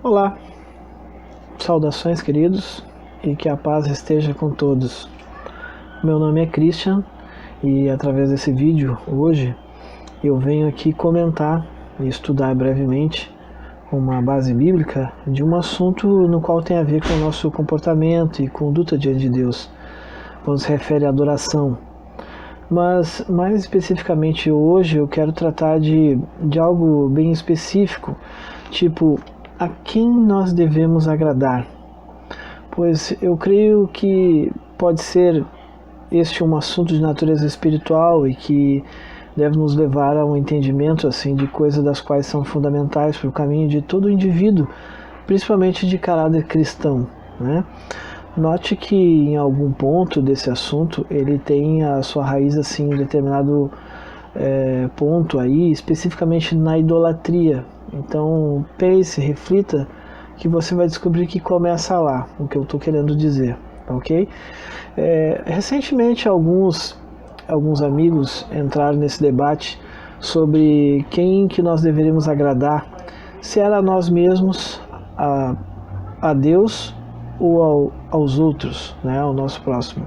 Olá, saudações queridos e que a paz esteja com todos. Meu nome é Christian e através desse vídeo hoje eu venho aqui comentar e estudar brevemente uma base bíblica de um assunto no qual tem a ver com o nosso comportamento e conduta diante de Deus, quando se refere à adoração. Mas mais especificamente hoje eu quero tratar de algo bem específico, tipo, a quem nós devemos agradar? Pois eu creio que pode ser este um assunto de natureza espiritual e que deve nos levar a um entendimento assim de coisas das quais são fundamentais para o caminho de todo indivíduo, principalmente de caráter cristão, né? Note que em algum ponto desse assunto ele tem a sua raiz assim em um determinado ponto aí, especificamente na idolatria. Então pense, reflita, que você vai descobrir que começa lá, o que eu estou querendo dizer, ok? Recentemente alguns amigos entraram nesse debate sobre quem que nós deveríamos agradar, se era a nós mesmos, a Deus ou aos outros, né, ao nosso próximo.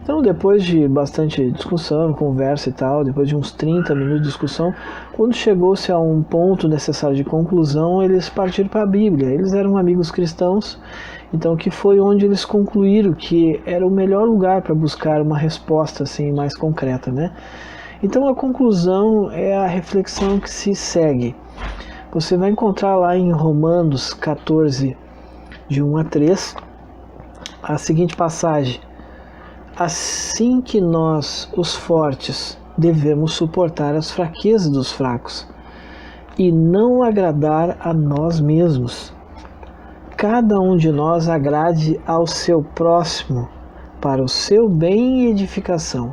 Então, depois de bastante discussão, conversa e tal, depois de uns 30 minutos de discussão, quando chegou-se a um ponto necessário de conclusão, eles partiram para a Bíblia. Eles eram amigos cristãos, então que foi onde eles concluíram que era o melhor lugar para buscar uma resposta assim mais concreta, né? Então, a conclusão é a reflexão que se segue. Você vai encontrar lá em Romanos 14, de 1 a 3, a seguinte passagem: assim que nós, os fortes, devemos suportar as fraquezas dos fracos e não agradar a nós mesmos. Cada um de nós agrade ao seu próximo para o seu bem e edificação,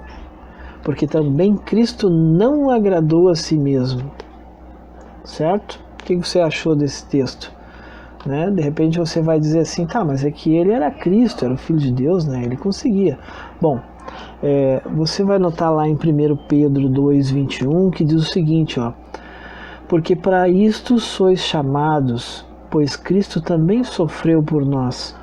porque também Cristo não agradou a si mesmo. Certo? O que você achou desse texto? Né? De repente você vai dizer assim, tá, mas é que ele era Cristo, era o Filho de Deus, né? Ele conseguia. Bom, você vai notar lá em 1 Pedro 2,21 que diz o seguinte, ó: porque para isto sois chamados, pois Cristo também sofreu por nós,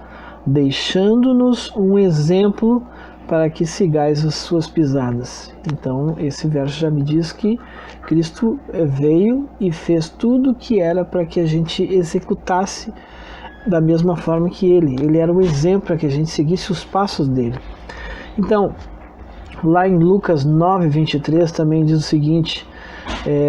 deixando-nos um exemplo para que sigais as suas pisadas. Então esse verso já me diz que Cristo veio e fez tudo o que era para que a gente executasse da mesma forma que ele era o exemplo para que a gente seguisse os passos dele. Então, lá em Lucas 9:23 também diz o seguinte,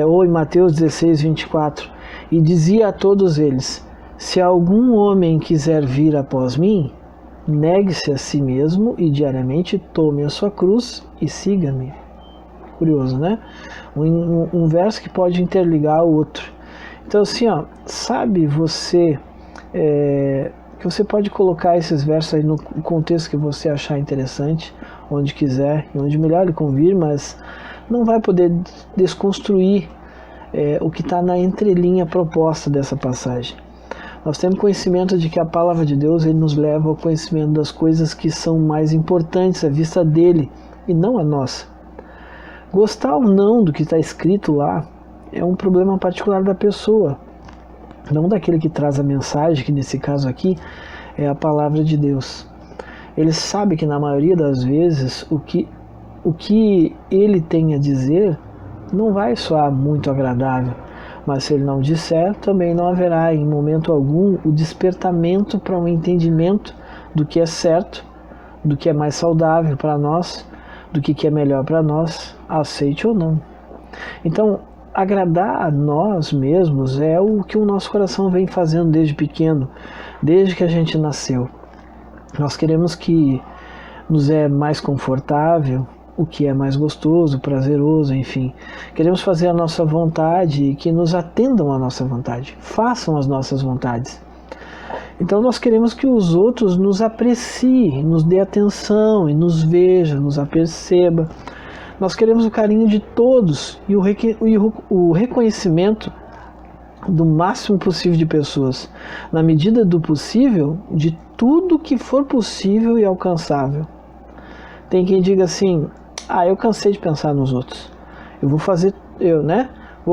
ou em Mateus 16:24, e dizia a todos eles: se algum homem quiser vir após mim, negue-se a si mesmo e diariamente tome a sua cruz e siga-me. Curioso, né? Um verso que pode interligar o outro. Então assim, ó, sabe você que você pode colocar esses versos aí no contexto que você achar interessante, onde quiser e onde melhor lhe convir, mas não vai poder desconstruir o que está na entrelinha proposta dessa passagem. Nós temos conhecimento de que a palavra de Deus ele nos leva ao conhecimento das coisas que são mais importantes à vista dele e não a nossa. Gostar ou não do que está escrito lá é um problema particular da pessoa, não daquele que traz a mensagem, que nesse caso aqui é a palavra de Deus. Ele sabe que na maioria das vezes o que ele tem a dizer não vai soar muito agradável, mas se ele não disser, também não haverá em momento algum o despertamento para um entendimento do que é certo, do que é mais saudável para nós, do que é melhor para nós, aceite ou não. Então, agradar a nós mesmos é o que o nosso coração vem fazendo desde pequeno, desde que a gente nasceu. Nós queremos que nos é mais confortável, o que é mais gostoso, prazeroso, enfim. Queremos fazer a nossa vontade e que nos atendam à nossa vontade, façam as nossas vontades. Então nós queremos que os outros nos apreciem, nos dê atenção e nos veja, nos aperceba. Nós queremos o carinho de todos e o reconhecimento do máximo possível de pessoas, na medida do possível, de tudo que for possível e alcançável. Tem quem diga assim, eu cansei de pensar nos outros. Vou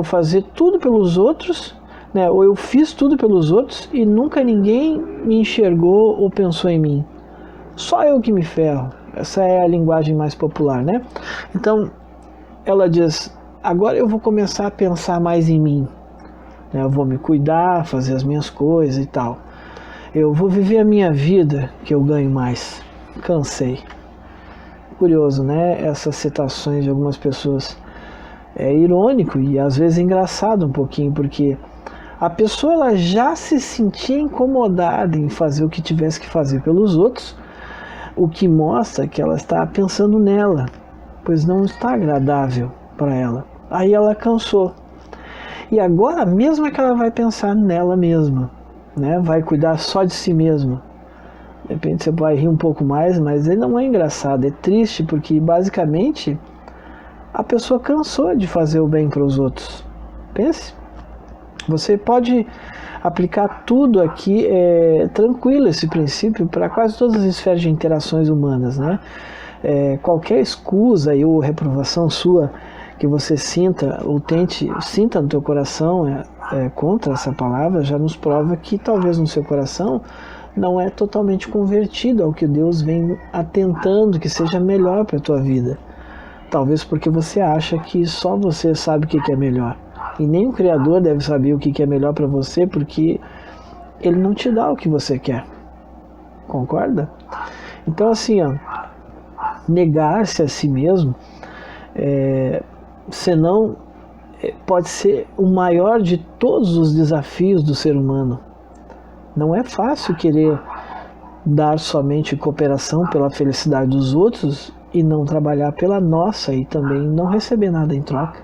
fazer tudo pelos outros, né? Ou eu fiz tudo pelos outros e nunca ninguém me enxergou ou pensou em mim. Só eu que me ferro. Essa é a linguagem mais popular, né? Então, ela diz, agora eu vou começar a pensar mais em mim. Eu vou me cuidar, fazer as minhas coisas e tal. Eu vou viver a minha vida que eu ganho mais. Cansei. Curioso, né? Essas citações de algumas pessoas. É irônico e às vezes engraçado um pouquinho, porque a pessoa ela já se sentia incomodada em fazer o que tivesse que fazer pelos outros, o que mostra que ela está pensando nela, pois não está agradável para ela. Aí ela cansou. E agora mesmo é que ela vai pensar nela mesma, né? Vai cuidar só de si mesma. De repente você vai rir um pouco mais, mas ele não é engraçado, é triste, porque basicamente a pessoa cansou de fazer o bem para os outros. Pense, você pode aplicar tudo aqui, tranquilo esse princípio, para quase todas as esferas de interações humanas, né? Qualquer escusa ou reprovação sua que você sinta ou sinta no teu coração contra essa palavra, já nos prova que talvez no seu coração não é totalmente convertido ao que Deus vem atentando que seja melhor para a tua vida. Talvez porque você acha que só você sabe o que é melhor. E nem o Criador deve saber o que é melhor para você, porque Ele não te dá o que você quer. Concorda? Então assim, negar-se a si mesmo, senão pode ser o maior de todos os desafios do ser humano. Não é fácil querer dar somente cooperação pela felicidade dos outros e não trabalhar pela nossa e também não receber nada em troca.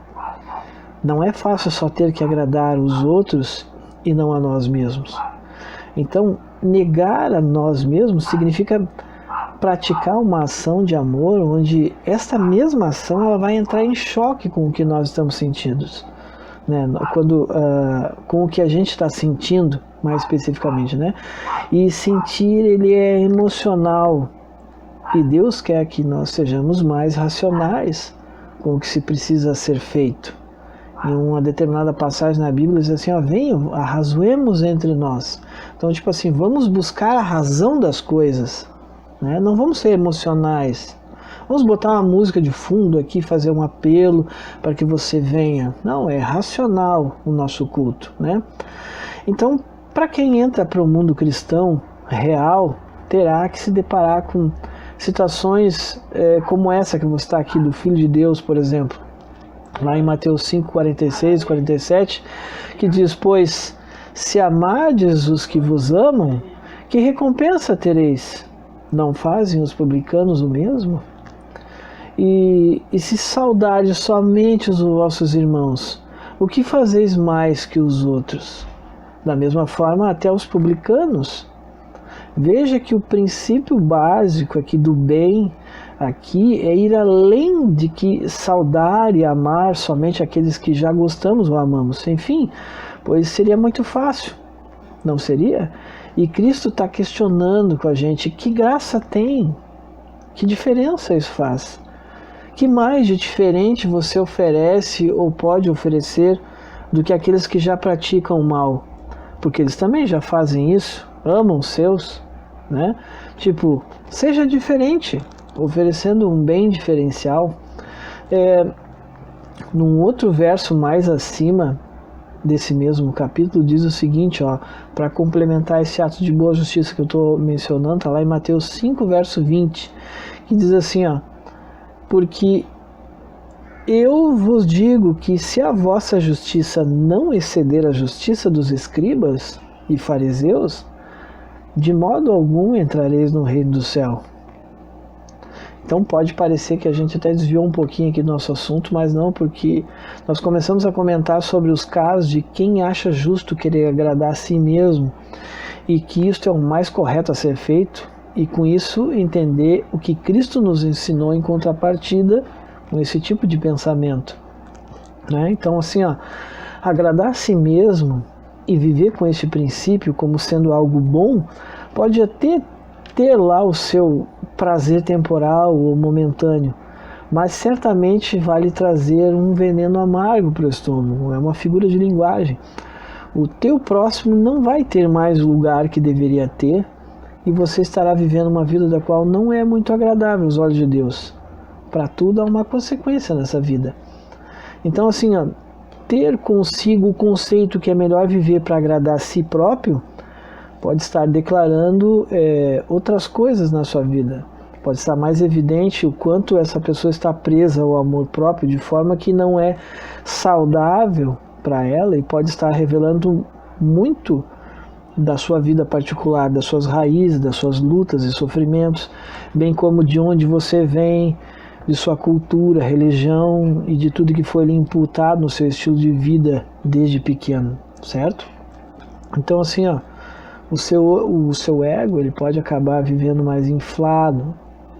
Não é fácil só ter que agradar os outros e não a nós mesmos. Então, negar a nós mesmos significa praticar uma ação de amor onde esta mesma ação ela vai entrar em choque com o que nós estamos sentindo, né? Com o que a gente está sentindo, mais especificamente, né? E sentir ele é emocional. E Deus quer que nós sejamos mais racionais com o que se precisa ser feito. Em uma determinada passagem na Bíblia diz assim, venham, arrazoemos entre nós. Então, tipo assim, vamos buscar a razão das coisas, né? Não vamos ser emocionais. Vamos botar uma música de fundo aqui, fazer um apelo para que você venha. Não, é racional o nosso culto, né? Então, para quem entra para o mundo cristão real, terá que se deparar com situações como essa que você está aqui, do Filho de Deus, por exemplo. Lá em Mateus 5, 46, 47, que diz, pois, se amardes os que vos amam, que recompensa tereis? Não fazem os publicanos o mesmo? E se saudardes somente os vossos irmãos, o que fazeis mais que os outros? Da mesma forma, até os publicanos. Veja que o princípio básico aqui do bem aqui é ir além de que saudar e amar somente aqueles que já gostamos ou amamos. Enfim, pois seria muito fácil, não seria? E Cristo está questionando com a gente, que graça tem? Que diferença isso faz? Que mais de diferente você oferece ou pode oferecer do que aqueles que já praticam o mal? Porque eles também já fazem isso, amam os seus, né? Tipo, seja diferente, oferecendo um bem diferencial. Num outro verso mais acima desse mesmo capítulo, diz o seguinte, para complementar esse ato de boa justiça que eu estou mencionando, está lá em Mateus 5, verso 20, que diz assim, porque eu vos digo que se a vossa justiça não exceder a justiça dos escribas e fariseus, de modo algum entrareis no reino do céu. Então pode parecer que a gente até desviou um pouquinho aqui do nosso assunto, mas não, porque nós começamos a comentar sobre os casos de quem acha justo querer agradar a si mesmo e que isto é o mais correto a ser feito, e com isso entender o que Cristo nos ensinou em contrapartida com esse tipo de pensamento, né? Então assim, agradar a si mesmo e viver com esse princípio como sendo algo bom pode até ter lá o seu prazer temporal ou momentâneo, mas certamente vai lhe trazer um veneno amargo para o estômago. É uma figura de linguagem, o teu próximo não vai ter mais o lugar que deveria ter e você estará vivendo uma vida da qual não é muito agradável aos olhos de Deus. Para tudo há uma consequência nessa vida. Então assim, ter consigo o conceito que é melhor viver para agradar a si próprio pode estar declarando outras coisas na sua vida. Pode estar mais evidente o quanto essa pessoa está presa ao amor próprio de forma que não é saudável para ela e pode estar revelando muito da sua vida particular, das suas raízes, das suas lutas e sofrimentos, bem como de onde você vem, de sua cultura, religião e de tudo que foi lhe imputado no seu estilo de vida desde pequeno, certo? Então assim, o seu ego ele pode acabar vivendo mais inflado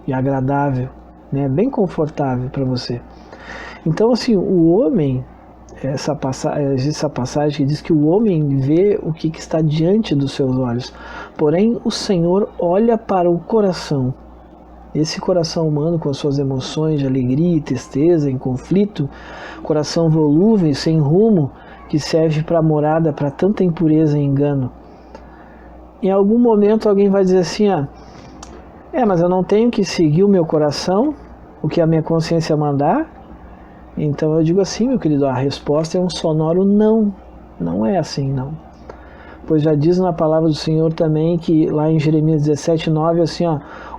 e agradável, né? Bem confortável para você. Então assim, o homem, existe essa passagem que diz que o homem vê o que está diante dos seus olhos, porém o Senhor olha para o coração. Esse coração humano com as suas emoções de alegria e tristeza em conflito, coração volúvel e sem rumo, que serve para morada para tanta impureza e engano. Em algum momento alguém vai dizer assim, mas eu não tenho que seguir o meu coração, o que a minha consciência mandar? Então eu digo assim, meu querido, a resposta é um sonoro não. Não é assim, não. Pois já diz na palavra do Senhor também que lá em Jeremias 17:9, assim,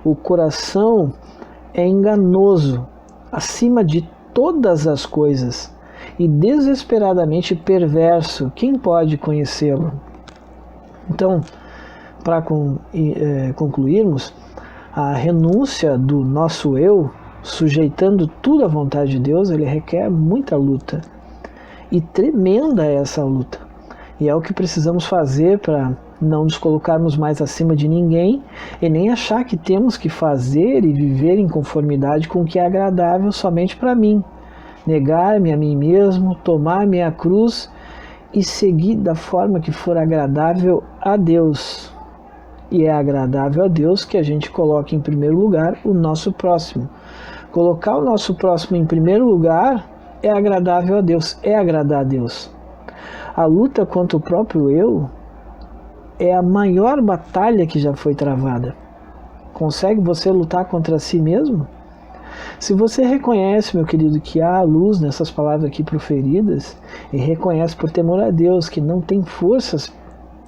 o coração é enganoso acima de todas as coisas e desesperadamente perverso. Quem pode conhecê-lo? Então, para concluirmos, a renúncia do nosso eu, sujeitando tudo à vontade de Deus, ele requer muita luta. E tremenda é essa luta. E é o que precisamos fazer para não nos colocarmos mais acima de ninguém e nem achar que temos que fazer e viver em conformidade com o que é agradável somente para mim. Negar-me a mim mesmo, tomar minha cruz e seguir da forma que for agradável a Deus. E é agradável a Deus que a gente coloque em primeiro lugar o nosso próximo. Colocar o nosso próximo em primeiro lugar é agradável a Deus, é agradar a Deus. A luta contra o próprio eu é a maior batalha que já foi travada. Consegue você lutar contra si mesmo? Se você reconhece, meu querido, que há luz nessas palavras aqui proferidas, e reconhece por temor a Deus que não tem forças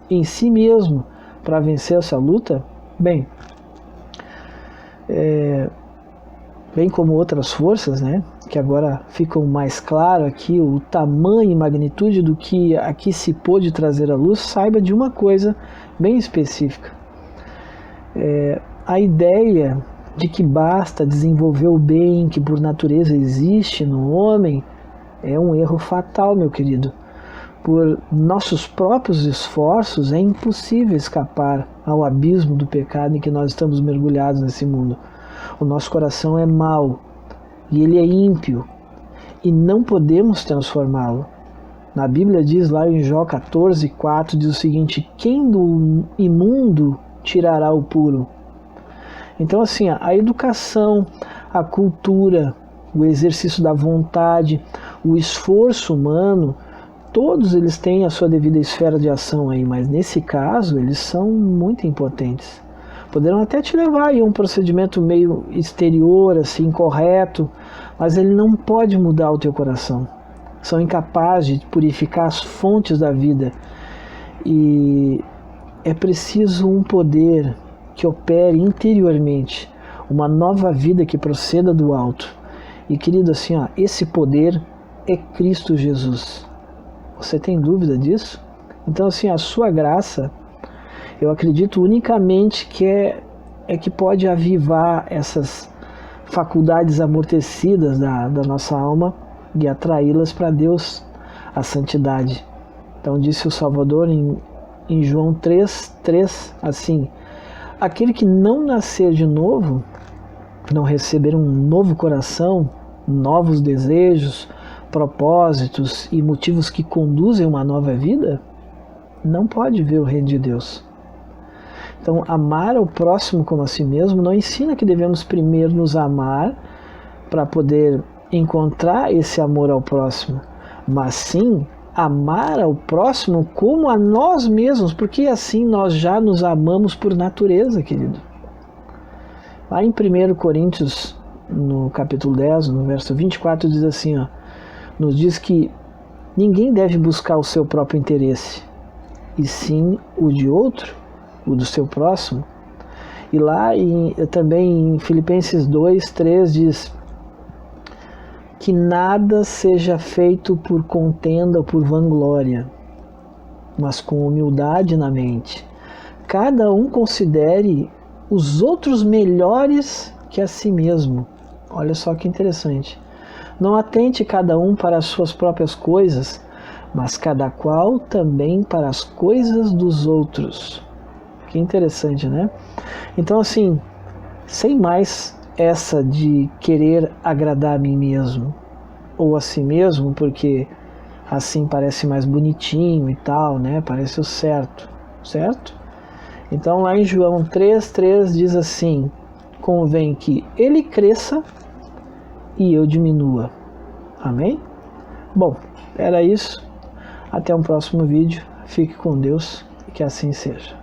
em si mesmo para vencer essa luta, bem como outras forças, né, que agora ficam mais claro aqui o tamanho e magnitude do que aqui se pôde trazer à luz, saiba de uma coisa bem específica. A ideia de que basta desenvolver o bem que por natureza existe no homem é um erro fatal, meu querido. Por nossos próprios esforços é impossível escapar ao abismo do pecado em que nós estamos mergulhados nesse mundo. O nosso coração é mau e ele é ímpio e não podemos transformá-lo. Na Bíblia diz lá em Jó 14:4, diz o seguinte: quem do imundo tirará o puro? Então assim, a educação, a cultura, o exercício da vontade, o esforço humano, todos eles têm a sua devida esfera de ação aí, mas nesse caso eles são muito impotentes. Poderão até te levar a um procedimento meio exterior, assim, correto, mas ele não pode mudar o teu coração. São incapazes de purificar as fontes da vida. E é preciso um poder que opere interiormente, uma nova vida que proceda do alto. E querido, assim, esse poder é Cristo Jesus. Você tem dúvida disso? Então, assim, a sua graça, eu acredito unicamente que é que pode avivar essas faculdades amortecidas da nossa alma e atraí-las para Deus, a santidade. Então disse o Salvador em João 3:3, assim: aquele que não nascer de novo, não receber um novo coração, novos desejos, propósitos e motivos que conduzem a uma nova vida, não pode ver o reino de Deus. Então, amar ao próximo como a si mesmo não ensina que devemos primeiro nos amar para poder encontrar esse amor ao próximo, mas sim amar ao próximo como a nós mesmos, porque assim nós já nos amamos por natureza, querido. Lá em 1 Coríntios, no capítulo 10, no verso 24, diz assim, ó, nos diz que ninguém deve buscar o seu próprio interesse, e sim o de outro, o do seu próximo. E lá também em Filipenses 2, 3 diz que nada seja feito por contenda ou por vanglória, mas com humildade na mente. Cada um considere os outros melhores que a si mesmo. Olha só que interessante. Não atente cada um para as suas próprias coisas, mas cada qual também para as coisas dos outros. Que interessante, né? Então, assim, sem mais essa de querer agradar a mim mesmo, ou a si mesmo, porque assim parece mais bonitinho e tal, né? Parece o certo, certo? Então, lá em João 3,3 diz assim, convém que ele cresça e eu diminua. Amém? Bom, era isso. Até um próximo vídeo. Fique com Deus e que assim seja.